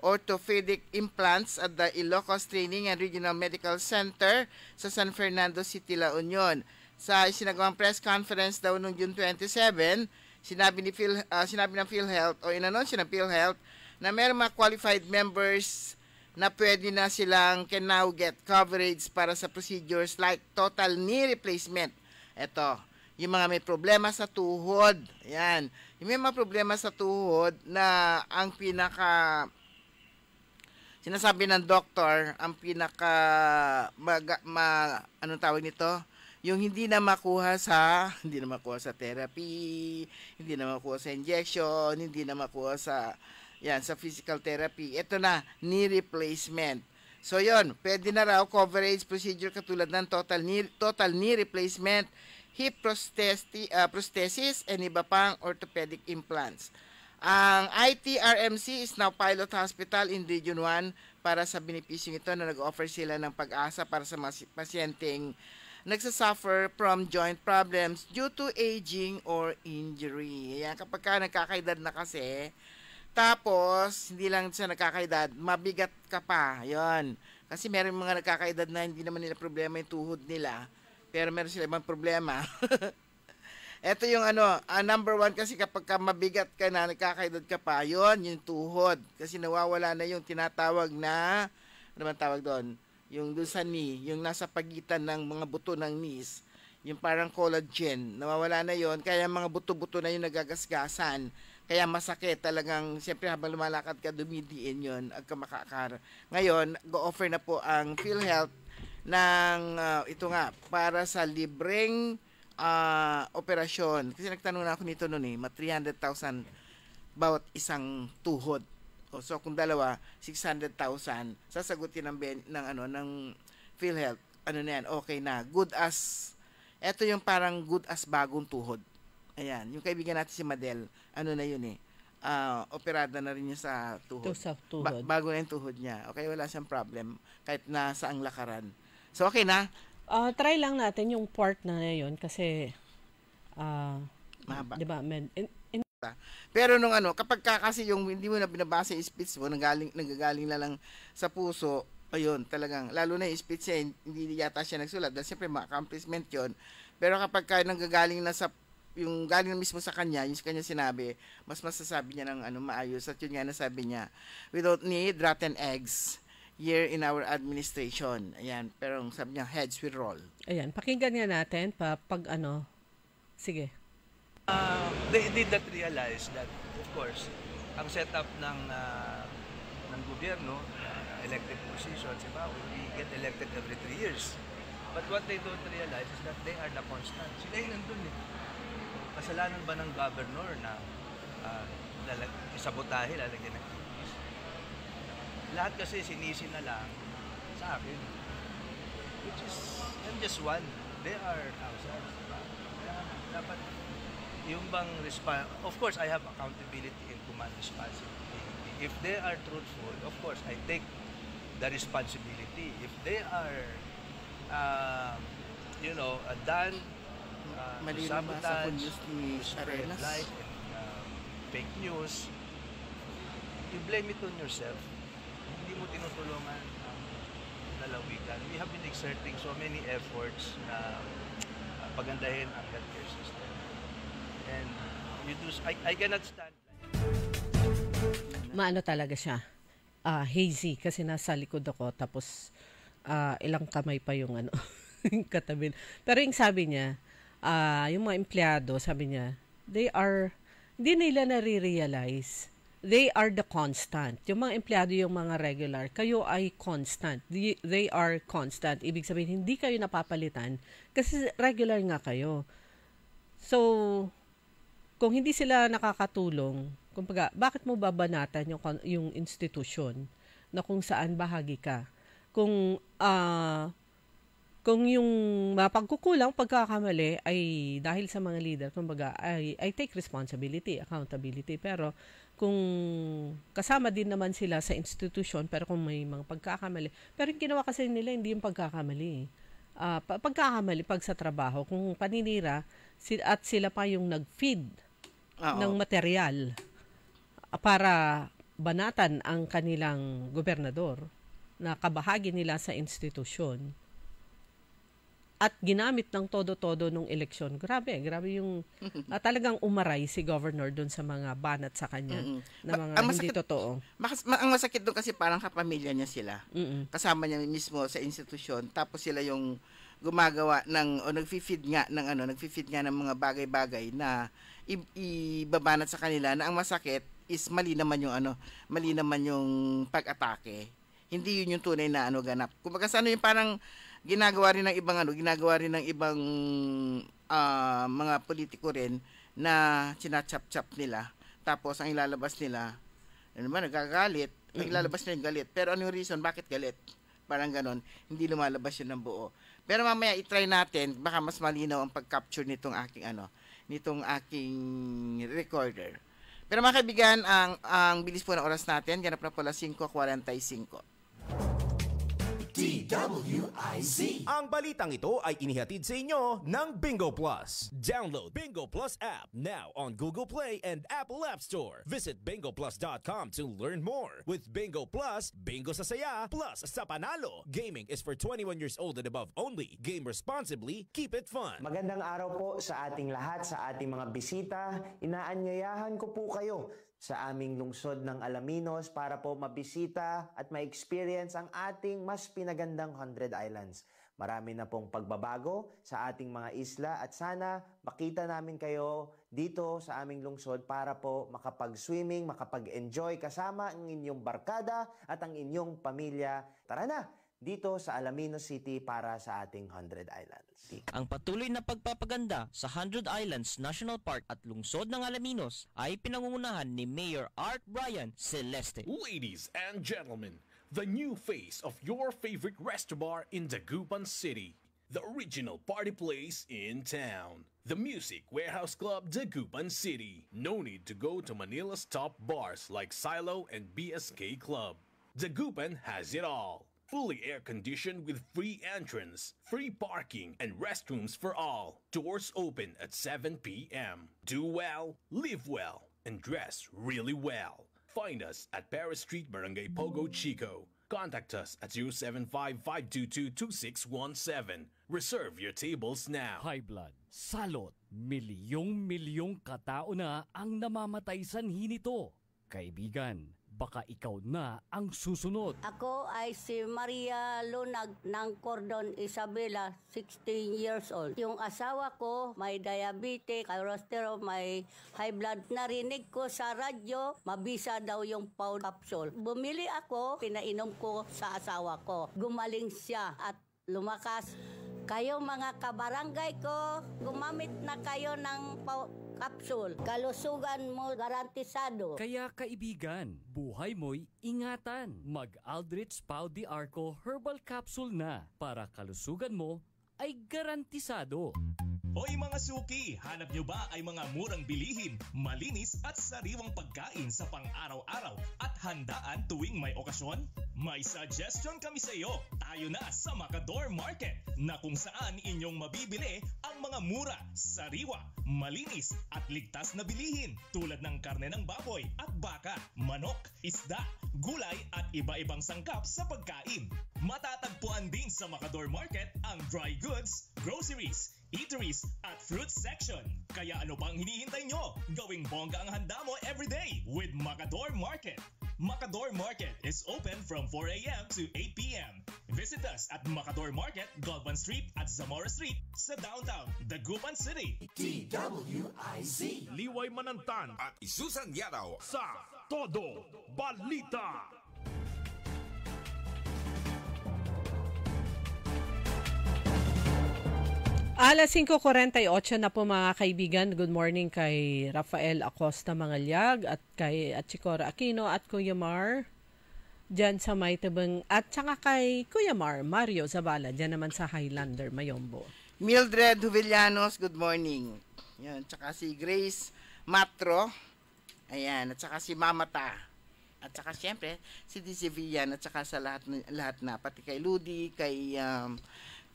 orthopedic implants at the Ilocos Training and Regional Medical Center sa San Fernando City, La Union. Sa isinagawang press conference daw noong June 27, sinabi ng PhilHealth o inanunsyo ng PhilHealth na mayroong mga qualified members na pwede na silang can now get coverage para sa procedures like total knee replacement. Ito, yung mga may problema sa tuhod. Yan. Yung may mga problema sa tuhod na ang sinasabi ng doktor, ang anong tawag nito? Yung hindi na makuha sa therapy, hindi na makuha sa injection, hindi na makuha sa physical therapy. Ito na, knee replacement. So yon, pwede na raw coverage procedure katulad ng total knee replacement, hip prosthesis, and iba pang orthopedic implants. Ang ITRMC is now pilot hospital in Region 1 para sa benepisyong ito na nag-offer sila ng pag-asa para sa mga pasyenteng nagsasuffer from joint problems due to aging or injury. Yan, kapag ka nagkakaedad na kasi, tapos hindi lang siya nagkakaedad, mabigat ka pa. Yon. Kasi meron mga nagkakaedad na hindi naman nila problema yung tuhod nila, pero meron sila ibang problema. Ito yung number 1 kasi kapag mabigat ka na, nagkakaedad ka pa, yung tuhod. Kasi nawawala na yung tinatawag na, ano man tawag doon? Yung doon sa knee, yung nasa pagitan ng mga buto ng knees, yung parang collagen, nawawala na yon, kaya mga buto-buto na yung nagagasgasan. Kaya masakit talagang, siyempre habang lumalakad ka, dumidiin yun, agka makakar. Ngayon, go-offer na po ang PhilHealth ng, ito nga, para sa libreng operasyon. Kasi nagtanong na ako nito noon 300,000 bawat isang tuhod. So kung dalawa, 600,000, sasagutin ng PhilHealth. Ano na yan, okay na. Good as, eto yung parang good as bagong tuhod. Ayan, yung kaibigan natin si Madel, na yun operada na rin niya sa tuhod. Sa tuhod. Bago na yung tuhod niya. Okay, wala siyang problem. Kahit nasa ang lakaran. So, okay na? Try lang natin yung part na yun kasi, mahaba. Diba, pero nung kapag kasi yung hindi mo na binabasa yung speech mo, nanggagaling na lang sa puso, ayun, talagang, lalo na yung speech niya, hindi yata siya nagsulat. Dahil siyempre, accomplishment yun. Pero kapag nanggagaling na yung galing na mismo sa kanya, yung kanya sinabi, mas masasabi niya ng maayos. At yun nga nasabi niya, we don't need rotten eggs here in our administration. Ayan, pero sabi niya, heads will roll. Ayan, pakinggan nga natin pag sige. They did not realize that, of course, ang setup ng gobyerno, elected positions, we get elected every 3 years. But what they don't realize is that they are the constant. Sila yung nandun Kasalanan ba ng governor na isabotahe, lalagyan ng cookies? Lahat kasi sinisi na lang sa akin. Which is, I'm just one. They are thousands. Dapat, yung bang of course, I have accountability and command responsibility. If they are truthful, of course, I take the responsibility. If they are, done, sabotage, spread lies and fake news, you blame it on yourself. Hindi mo tinutulungan ang lalawigan. We have been exerting so many efforts na pagandahin ang healthcare system. And I cannot stand. Maano talaga siya? Hazy kasi nasa likod ako tapos ilang kamay pa yung katabi. Pero yung sabi niya, yung mga empleyado, sabi niya, hindi nila nare-realize, they are the constant. Yung mga empleyado, yung mga regular, kayo ay constant. They are constant. Ibig sabihin, hindi kayo napapalitan kasi regular nga kayo. So, kung hindi sila nakakatulong, kumbaga, bakit mo babanatan yung institusyon na kung saan bahagi ka? Kung yung mapagkukulang, pagkakamali ay dahil sa mga leader, kumbaga, I take responsibility, accountability. Pero kung kasama din naman sila sa institusyon, pero kung may mga pagkakamali, pero yung ginawa kasi nila, hindi yung pagkakamali. Pagkakamali, pag sa trabaho, kung paninira, at sila pa yung nag-feed ng material para banatan ang kanilang gobernador na kabahagi nila sa institusyon. At ginamit ng todo-todo nung eleksyon. Grabe yung talagang umaray si governor doon sa mga banat sa kanya na mga hindi totoo. Ang masakit doon kasi parang kapamilya niya sila. Kasama niya mismo sa institusyon. Tapos sila yung gumagawa nagfi-feed nga ng mga bagay-bagay na ibabanat sa kanila, na ang masakit is mali naman yung pag-atake. Hindi yun yung tunay na ganap. Kumbaga sa yung parang ginagawa rin ng ibang mga politiko rin na sinachap-chap nila. Tapos ang ilalabas nila, nagagalit, ang ilalabas nila yung galit. Pero ano yung reason, bakit galit? Parang ganon, hindi lumalabas yun ng buo. Pero mamaya i-try natin, baka mas malinaw ang pag-capture nitong aking recorder. Pero mga kaibigan, ang bilis po ng oras natin, ganap na pala 5:45. DWIZ. Ang balitang ito ay inihatid sa inyo ng Bingo Plus. Download Bingo Plus app now on Google Play and Apple App Store. Visit bingoplus.com to learn more. With Bingo Plus, bingo sa saya, plus sa panalo. Gaming is for 21 years old and above only. Game responsibly, keep it fun. Magandang araw po sa ating lahat, sa ating mga bisita. Inaanyayahan ko po kayo sa aming lungsod ng Alaminos para po mabisita at ma-experience ang ating mas pinagandang 100 Islands. Marami na pong pagbabago sa ating mga isla at sana makita namin kayo dito sa aming lungsod para po makapag-swimming, makapag-enjoy kasama ang inyong barkada at ang inyong pamilya. Tara na! Dito sa Alaminos City para sa ating 100 Islands. Ang patuloy na pagpapaganda sa 100 Islands National Park at lungsod ng Alaminos ay pinangungunahan ni Mayor Art Brian Celeste. Ladies and gentlemen, the new face of your favorite resto bar in Dagupan City. The original party place in town. The Music Warehouse Club Dagupan City. No need to go to Manila's top bars like Silo and BSK Club. Dagupan has it all. Fully air-conditioned with free entrance, free parking, and restrooms for all. Doors open at 7 p.m. Do well, live well, and dress really well. Find us at Paris Street, Barangay Pogo, Chico. Contact us at 075-522-2617. Reserve your tables now. High blood, salot, milyong-milyong katao na ang namamatay sanhi nito. Kaibigan, baka ikaw na ang susunod. Ako ay si Maria Lunag ng Cordon Isabela, 16 years old. Yung asawa ko may diabetes, cholesterol, may high blood. Narinig ko sa radyo, mabisa daw yung powder capsule. Bumili ako, pinainom ko sa asawa ko. Gumaling siya at lumakas. Kayo mga kabarangay ko, gumamit na kayo ng capsule. Kalusugan mo garantisado. Kaya kaibigan, buhay mo'y ingatan. Mag-Aldrich Pau de Arco Herbal Capsule na para kalusugan mo ay garantisado. Hoy mga suki, hanap nyo ba ay mga murang bilihin, malinis at sariwang pagkain sa pang-araw-araw at handaan tuwing may okasyon? May suggestion kami sa iyo. Tayo na sa Macador Market na kung saan inyong mabibili ang mga mura, sariwa, malinis at ligtas na bilihin tulad ng karne ng baboy at baka, manok, isda, gulay at iba-ibang sangkap sa pagkain. Matatagpuan din sa Macador Market ang dry goods, groceries, eateries at fruit section. Kaya ano pang hinihintay nyo? Gawing bongga ang handa mo everyday with Macador Market. Macador Market is open from 4 a.m. to 8 p.m. Visit us at Macador Market, Galvan Street at Zamora Street sa downtown Dagupan City. DWIZ. Liway Manantan at Isusan Yadaw sa Todo Balita. Alas 5:48 na po mga kaibigan. Good morning kay Rafael Acosta Mangalyag at kay Chicora Aquino at Kuya Mar dyan sa Maytabang at saka kay Kuya Mar Mario Zabala dyan naman sa Highlander, Mayombo. Mildred Huvillanos, good morning. Yan, tsaka si Grace Matro. Ayan, at saka si Mamata. At saka siyempre si DC Villan at saka sa lahat na pati kay Ludi, kay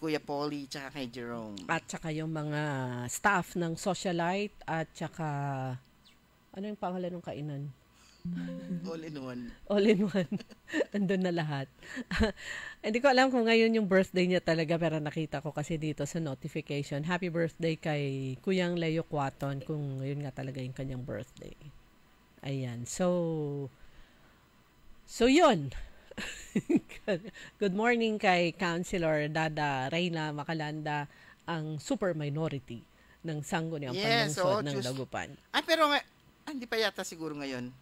Kuya Polly, tsaka kay Jerome. At saka yung mga staff ng Socialite at saka ano yung pangalan ng kainan? All in one. All in one. Andun na lahat. Hindi ko alam kung ngayon yung birthday niya talaga pero nakita ko kasi dito sa notification. Happy birthday kay Kuyang Leo Quaton kung ngayon nga talaga yung kanyang birthday. Ayan. So yun. Good morning kay Councilor Dada Reyna Macalanda, ang super minority ng Sangguniang Panlungsod ng Dagupan. Ay, pero hindi pa yata siguro ngayon.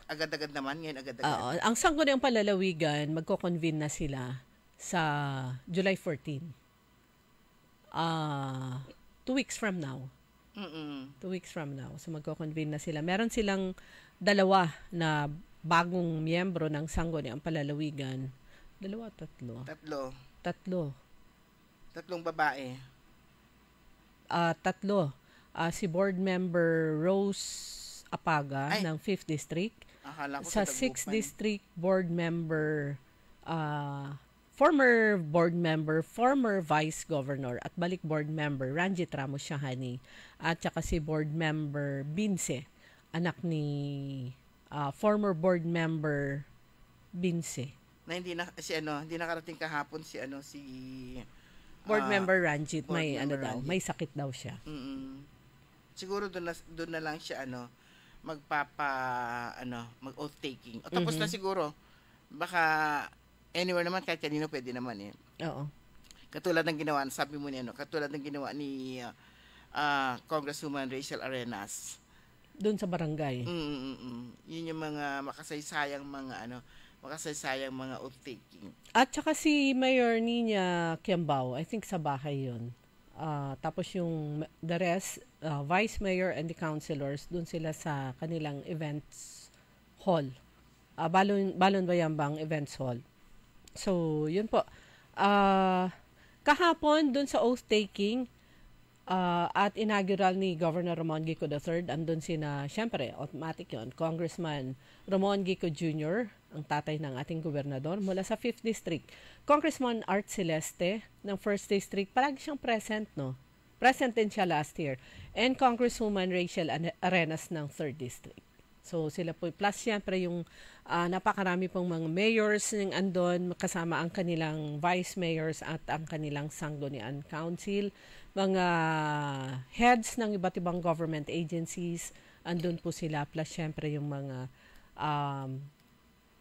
Agad-agad naman, ngayon agad-agad. Ang Sangguniang Palalawigan, magko-convene na sila sa July 14. 2 weeks from now. 2 weeks from now. So magko-convene na sila. Meron silang dalawa na bagong miyembro ng Sangguniang Palalawigan. Tatlo. Tatlong babae. Tatlo. Si board member Rose Apaga ng 5th District. Akala ko sa 6th District board member former board member, former vice governor at balik board member Ranjit Ramos Shahani at saka si board member Binse, anak ni former board member Binse. Na hindi nakarating kahapon si board member Ranjit, board may member daw, Ranjit. may sakit daw siya. Siguro doon na lang siya mag-oath taking. O tapos na siguro. Baka anywhere naman, kahit kanino pwede naman eh. Oo. Katulad ng ginawa, sabi mo niya, katulad ng ginawa ni Congresswoman Rachel Arenas. Doon sa barangay. Yun yung mga makasaysayang mga oath taking. At saka si Mayor Nina Kiambao, I think sa bahay yun. Tapos yung the rest, Vice Mayor and the councilors, doon sila sa kanilang events hall. Balon Bayambang Events Hall. So, yun po. Kahapon, doon sa oath taking, at inaugural ni Governor Ramon Gico III, andun syempre, automatic yun, Congressman Ramon Gico Jr., ang tatay ng ating gobernador, mula sa 5th District. Congressman Art Celeste ng 1st District, palagi siyang present, no? Present din siya last year. And Congresswoman Rachel Arenas ng 3rd District. So, sila po, plus syempre yung napakarami pong mga mayors ng andon, kasama ang kanilang vice mayors at ang kanilang Sangguniang Council, mga heads ng iba't ibang government agencies, andun po sila, plus syempre yung mga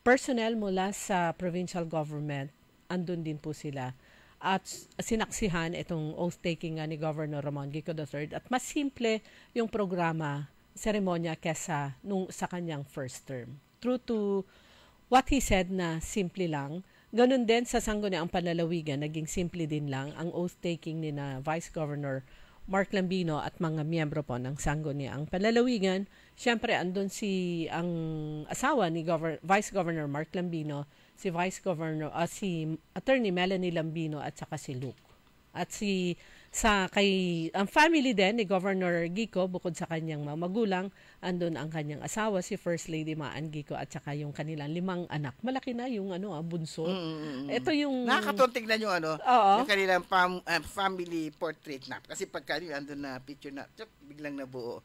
personnel mula sa provincial government, andun din po sila. At sinaksihan itong oath-taking ni Governor Ramon Gico III at mas simple yung programa, seremonya kesa sa kanyang first term. True to what he said na simple lang, ganun din sa Sangguniang Panlalawigan, naging simple din lang ang oath-taking ni na Vice Governor Mark Lambino at mga miyembro po ng Sangguniang Panlalawigan. Siyempre, andun ang asawa ni Vice Governor Mark Lambino, si si Attorney Melanie Lambino at saka si Luke. At ang family din ni Governor Gico, bukod sa kanyang mga magulang, andun ang kanyang asawa, si First Lady Maan Gico, at saka yung kanilang 5 anak. Malaki na yung bunso. Ito yung... Nakakatuwa tignan yung yung kanilang family portrait na. Kasi pagka andun na picture na, biglang nabuo.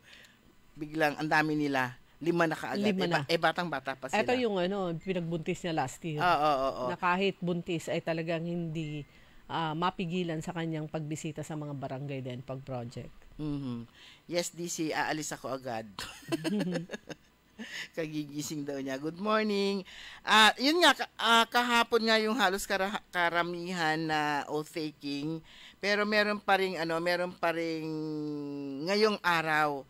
Biglang, ang dami nila. 5 na kaagad. Batang-bata pa sila. Ito yung pinagbuntis niya last year. Oo. Na kahit buntis ay talagang hindi mapigilan sa kanyang pagbisita sa mga barangay din pag project. Yes, DC, aalis ako agad. Kagigising daw niya. Good morning. Yun nga, kahapon nga yung halos karamihan na oath-taking. Pero meron pa ring ngayong araw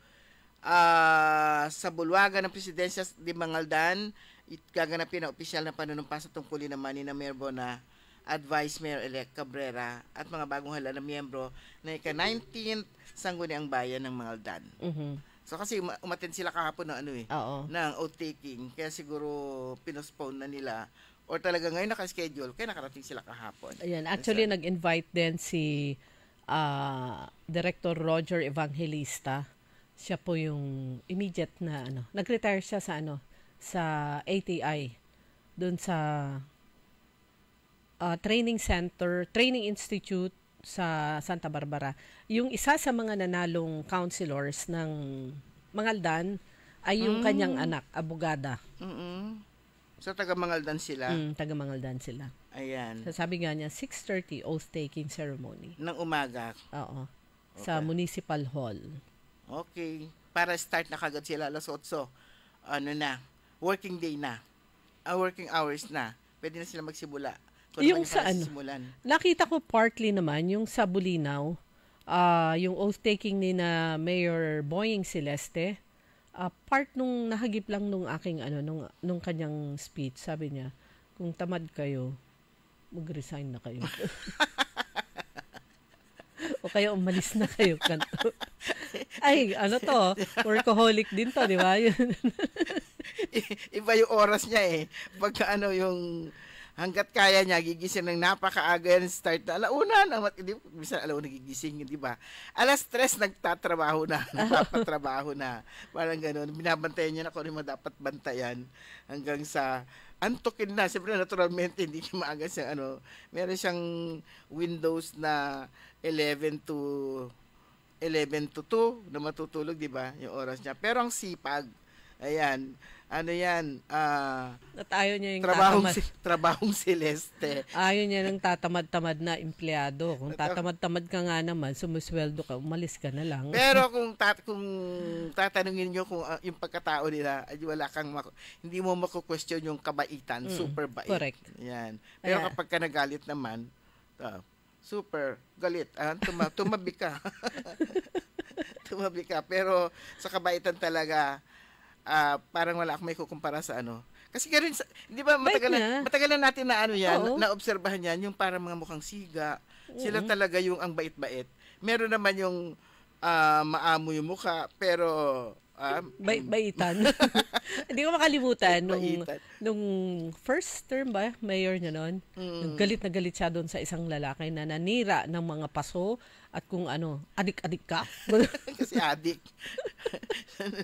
sa bulwagan ng Presidensya di Mangaldan, gaganapin na opisyal na panunumpa sa tungkulin naman ni Mayor Bona at Vice Mayor-elect Cabrera at mga bagong hala na miyembro na ika-19th Sangguniang Bayan ng Mangaldan. So kasi umattend sila kahapon ng oath-taking, kaya siguro pinospone na nila or talaga ngayon naka-schedule, kaya nakarating sila kahapon. Ayan, actually nag-invite din si Director Roger Evangelista. Siya po yung immediate na nag-retire siya sa ATI doon sa training institute sa Santa Barbara. Yung isa sa mga nanalong councilors ng Mangaldan ay yung kanyang anak, abogada. So taga Mangaldan sila? Taga Mangaldan sila. Ayan. So, sabi nga niya 6:30 oath-taking ceremony. Ng umaga? Oo. Okay. Sa Municipal Hall. Okay. Para start na kagad sila alas 8. Working day na. Working hours na. Pwede na sila magsimula. Yung sa nakita ko partly naman yung sa Bulinaw, yung oath-taking ni na Mayor Boying Celeste, part nung nahagip lang nung aking nung kanyang speech, sabi niya, kung tamad kayo, mag-resign na kayo. O kaya umalis na kayo kanto. Ay, workaholic din to, di ba? Iba yung oras niya eh. Pagka yung hanggat kaya niya, gigising ng napakaaga yan, start na alauna, minsan alauna gigising, di ba? Alas 3, nagtatrabaho na, napapatrabaho na. Parang gano'n, binabantayan niya na kung ano dapat bantayan hanggang sa antukin na. Siyempre, naturalmente, hindi siya maaga siya, meron siyang windows na 11 to 2 na matutulog, di ba? Yung oras niya. Pero ang sipag, ayan, at ayaw niya yung trabahong celeste. Ayaw niya ng tatamad-tamad na empleyado. Kung tatamad-tamad ka nga naman, sumusweldo ka, umalis ka na lang. Pero kung tatanungin niyo kung yung pagkatao nila, ay hindi mo mako-question yung kabaitan, super bait. Correct. Yan. Pero kapag ka nagalit naman, super galit. Tumabi ka. Tumabi ka. Pero sa kabaitan talaga, parang wala akong may kukumpara sa Kasi ganun, di ba, matagal na natin na naobserbahan yan, yung parang mga mukhang siga. Sila talaga yung ang bait-bait. Meron naman yung maamo yung mukha, pero baitan. Hindi ko makalimutan nung first term ba, mayor niya noon. Galit na galit siya doon sa isang lalaki na nanira ng mga paso at kung adik-adik ka. Kasi adik.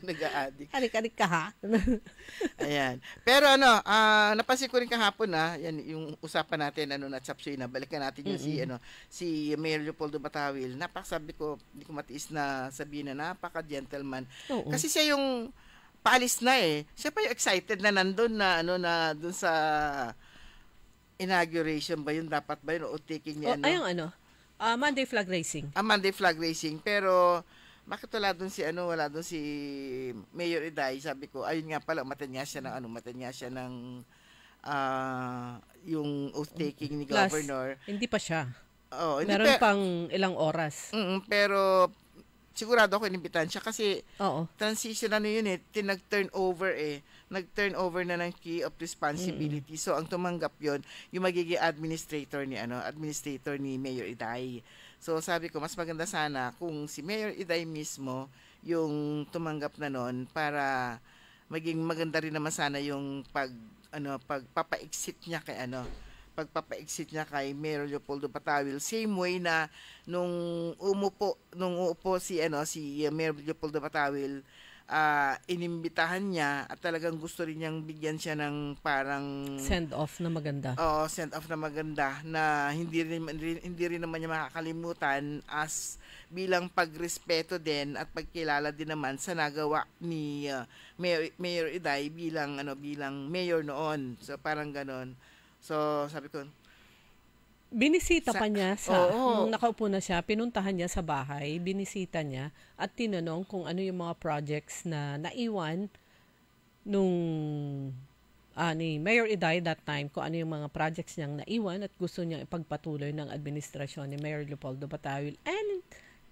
Nag-a-adik. Adik-adik ka ha? Ayan. Pero napansin ko rin kahapon yan yung usapan natin na Chapsuy na. Balikan natin yung si Mayor Leopoldo Batawil. Sabi ko, hindi ko matiis na sabihin na napaka-gentleman. Kasi siya yung paalis na Siya pa yung excited na nandun na dun sa inauguration ba yun? Dapat ba yun? O taking niya Monday flag racing. Monday flag racing. Pero bakit wala doon si Mayor Iday? Sabi ko, ayun nga pala, umatan niya siya ng yung oath taking ni Governor. Hindi pa siya. Hindi meron pang ilang oras. Pero sigurado ako inimbitahan siya kasi transition yun nag-turn over nag-turn over na ng key of responsibility. So ang tumanggap yon yung magiging administrator ni Mayor Iday. So sabi ko mas maganda sana kung si Mayor Iday mismo yung tumanggap na noon para maging maganda rin naman sana yung pagpapa-exit niya kay Mayor Leopoldo Batawil, same way na nung uupo si Mayor Leopoldo Batawil, inimbitahan niya at talagang gusto rin niyang bigyan siya ng parang send off na maganda. Send off na maganda na hindi rin naman niya makakalimutan as bilang pagrespeto din at pagkilala din naman sa nagawa ni Mayor Iday bilang mayor noon. So parang ganon. So, sabi ko, binisita pa niya nung nakaupo na siya, pinuntahan niya sa bahay, binisita niya at tinanong kung ano yung mga projects na naiwan nung ni Mayor Iday that time, kung ano yung mga projects niyang naiwan at gusto niyang ipagpatuloy ng administrasyon ni Mayor Leopoldo Batawil, and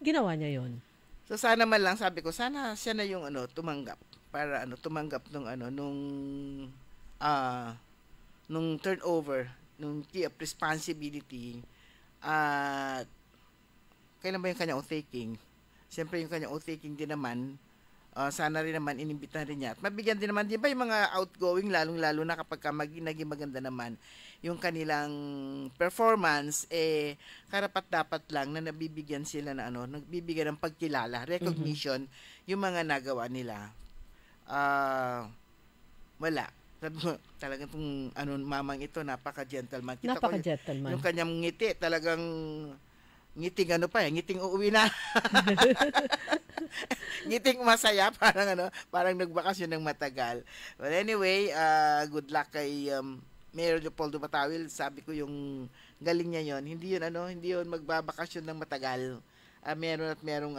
ginawa niya yon. So sana man lang, sabi ko, sana siya na yung tumanggap para tumanggap nung turnover, nung key of responsibility, at kailan ba yung kanyang oath-taking? Siyempre yung kanyang oath-taking din naman, sana rin naman inimbitahan rin niya. At mabigyan din naman, di ba yung mga outgoing, lalong-lalo na kapag naging maganda naman yung kanilang performance, karapat-dapat lang na nabibigyan sila nagbibigyan ng pagkilala, recognition, yung mga nagawa nila. Wala. Talagang itong mamang ito, napaka-gentleman. Napaka-gentleman. Yung kanyang ngiti, talagang ngiting ngiting uuwi na. Ngiting masaya, parang nagbakasyon ng matagal. Well, anyway, good luck kay Mayor Leopoldo Batawil. Sabi ko yung galing niya yon. Hindi yun magbabakasyon ng matagal. Meron at merong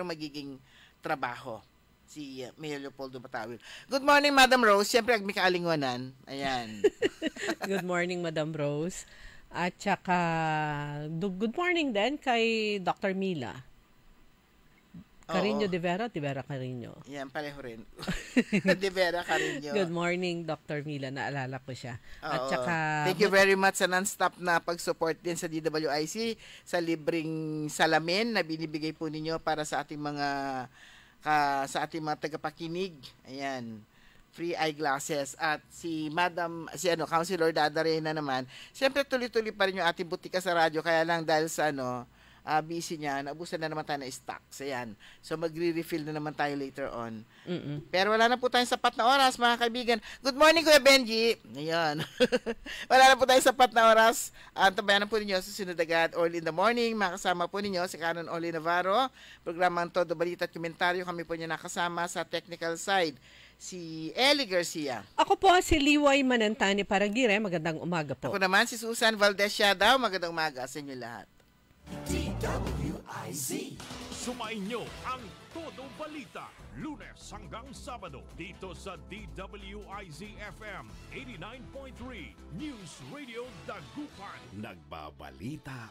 magiging trabaho si Mayor Leopoldo Batawil. Good morning, Madam Rose. Siyempre, may kaalingwanan. Ayan. Good morning, Madam Rose. At saka, good morning din kay Dr. Mila. Carino de Vera Carino. Yan, pareho rin. De Vera Carino. Good morning, Dr. Mila. Naalala ko siya. At saka, thank you very much sa non-stop na pag-support din sa DWIC, sa libreng salamin na binibigay po ninyo para sa ating mga tagapakinig. Ayan, free eyeglasses. At si Councilor Dada Reyna naman, siyempre tuloy-tuloy pa rin yung ating butika sa radyo, kaya lang dahil sa busy niya, naubusan na naman tayo ng stocks. Ayan. So, magre-refill na naman tayo later on. Pero wala na po tayong sapat na oras, mga kaibigan. Good morning, Kuya Benji. Ayan. Wala na po tayong sapat na oras. Tabayan po ninyo sa susunod agad, early in the morning. Makasama po ninyo si Canon Oli Navarro. Programang Todo Balita at Komentaryo. Kami po niya nakasama sa technical side. Si Ellie Garcia. Ako po si Liway Manantani Paragire. Magandang umaga po. Ako naman si Susan Valdez Siadaw. Magandang umaga sa inyo lahat. DWIZ. Sumainyo ang Todo Balita, Lunes hanggang Sabado dito sa DWIZ-FM 89.3 News Radio Dagupan. Nagbabalita